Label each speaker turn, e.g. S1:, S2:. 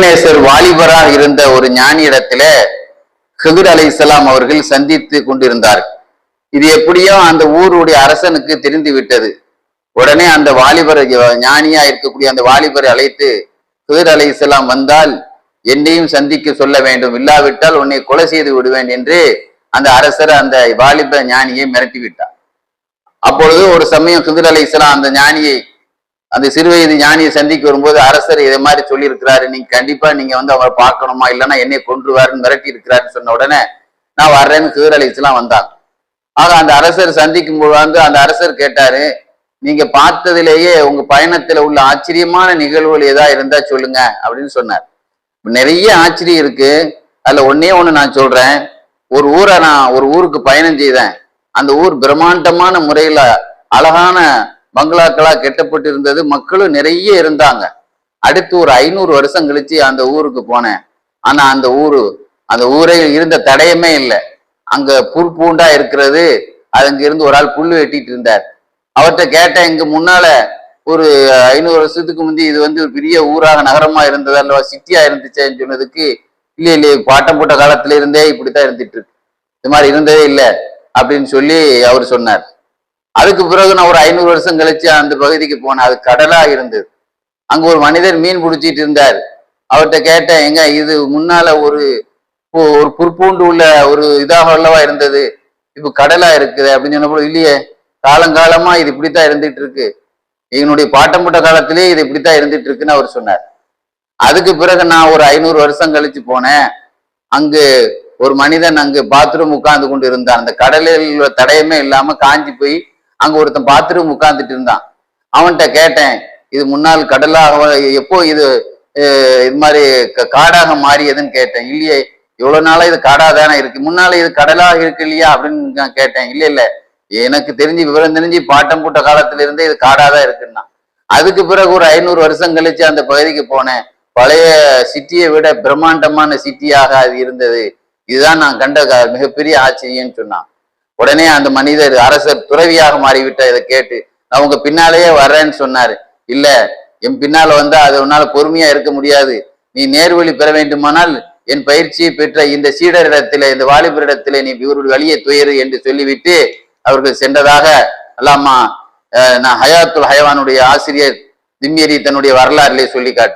S1: இல்துத்மினேசர் வாலிபராக இருந்த ஒரு ஞானியிடத்தில ஹிதுர் அலைஹிஸ்ஸலாம் அவர்கள் சந்தித்து கொண்டிருந்தார். இது எப்படியோ அந்த ஊருடைய அரசனுக்கு தெரிந்து விட்டது. உடனே அந்த வாலிபர், ஞானியா இருக்கக்கூடிய அந்த வாலிபரை அழைத்து, ஹிதுர் அலைஹிஸ்ஸலாம் வந்தால் என்னையும் சந்திக்க சொல்ல வேண்டும், இல்லாவிட்டால் உன்னை கொலை செய்து விடுவேன் என்று அந்த அரசர் அந்த வாலிப ஞானியை மிரட்டி விட்டார். அப்பொழுது ஒரு சமயம் ஹிதுர் அலைஹிஸ்ஸலாம் அந்த ஞானியை, அந்த சிறுவயது ஞானியை சந்திக்க வரும்போது, அரசர் இதை மாதிரி சொல்லி இருக்கிறாரு, நீங்க கண்டிப்பா நீங்க அவரை பார்க்கணுமா, இல்லைன்னா என்னை கொன்றுவாருன்னு மிரட்டி இருக்கிறாருன்னு சொன்ன உடனே நான் வர்றேன்னு ஹிதுர் அலைஹிஸ்ஸலாம் வந்தாங்க. ஆக அந்த அரசர் சந்திக்கும் போது அந்த அரசர் கேட்டாரு, நீங்க பார்த்ததிலேயே உங்க பயணத்துல உள்ள ஆச்சரியமான நிகழ்வுகள் ஏதா இருந்தா சொல்லுங்க அப்படின்னு சொன்னார். நிறைய ஆச்சரியம் இருக்கு, அதுல ஒன்னே ஒண்ணு நான் சொல்றேன். ஒரு ஊருக்கு பயணம் செய்தேன். அந்த ஊர் பிரம்மாண்டமான முறையில அழகான பங்களாக்களா கெட்டப்பட்டு இருந்தது, மக்களும் நிறைய இருந்தாங்க. அடுத்து ஒரு 500 வருஷம் கழிச்சு அந்த ஊருக்கு போனேன். ஆனா அந்த ஊரே இருந்த தடயமே இல்லை. அங்க புற்பூண்டா இருக்கிறது. அங்க இருந்து ஒரு ஆள் புல்லு வெட்டிட்டு இருந்தார். அவர்கிட்ட கேட்டேன், இங்க முன்னால ஒரு 500 வருஷத்துக்கு முந்தி இது ஒரு பெரிய ஊராக நகரமா இருந்தது அல்லவா, சிட்டியா இருந்துச்சேன்னு சொன்னதுக்கு, இல்லையே பாட்டம் போட்ட காலத்துல இருந்தே இப்படித்தான் இருந்துட்டு இருக்கு, இது மாதிரி இருந்ததே இல்லை அப்படின்னு சொல்லி அவர் சொன்னார். அதுக்கு பிறகு நான் ஒரு 500 வருஷம் கழிச்சு அந்த பகுதிக்கு போனேன். அது கடலா இருந்தது. அங்க ஒரு மனிதர் மீன் பிடிச்சிட்டு இருந்தார். அவர்கிட்ட கேட்டேன், எங்க இது முன்னால ஒரு புற்பூண்டு உள்ள ஒரு இதாக அல்லவா இருந்தது, இப்ப கடலா இருக்குது அப்படின்னு சொன்னப்போ, இல்லையே காலங்காலமா இது இப்படித்தான் இருந்துட்டு இருக்கு, என்னுடைய பாட்டம்பட்ட காலத்திலேயே இது இப்படித்தான் இருந்துட்டு இருக்குன்னு அவர் சொன்னார். அதுக்கு பிறகு நான் ஒரு 500 வருஷம் கழிச்சு போனேன். அங்கு ஒரு மனிதன் அங்கு பாத்ரூம் உட்கார்ந்து கொண்டு இருந்தான். அந்த கடலில் தடயமே இல்லாம காஞ்சி போய் அங்க ஒருத்தன் பாத்ரூம் உட்கார்ந்துட்டு இருந்தான். அவன்கிட்ட கேட்டேன், இது முன்னால் கடலாக எப்போ இது மாதிரி காடாக மாறியதுன்னு கேட்டேன். இல்லையே இவ்வளவு நாளா இது காடா தானே இருக்கு, முன்னால இது கடலாக இருக்கு இல்லையா அப்படின்னு நான் கேட்டேன். இல்ல எனக்கு தெரிஞ்சு விவரம் தெரிஞ்சு பாட்டம் போட்ட காலத்துல இருந்தே இது காடாதான் இருக்குன்னா. அதுக்கு பிறகு ஒரு 500 வருஷம் கழிச்சு அந்த பகுதிக்கு போனேன். பழைய சிட்டியை விட பிரம்மாண்டமான சிட்டியாக அது இருந்தது. இதுதான் நான் கண்ட மிகப்பெரிய ஆச்சரியம்னு சொன்னான். உடனே அந்த மனிதர், அரசர் துறவியாக மாறிவிட்ட இதை கேட்டு, நான் உங்க பின்னாலேயே வர்றேன்னு சொன்னாரு. இல்ல, என் பின்னால வந்தா அது உன்னால பொறுமையா இருக்க முடியாது, நீ நேர்வழி பெற வேண்டுமானால் என் பயிற்சியை பெற்ற இந்த சீடரிடத்திலே, இந்த வாலிபரிடத்திலே நீ இவருடைய வழியை துயரு என்று சொல்லிவிட்டு அவர்கள் சென்றதாக அல்லாமா நான் ஹயாத்துல் ஹயவானுடைய ஆசிரியர் திம்யரி தன்னுடைய வரலாறிலே சொல்லி காட்டுவார்.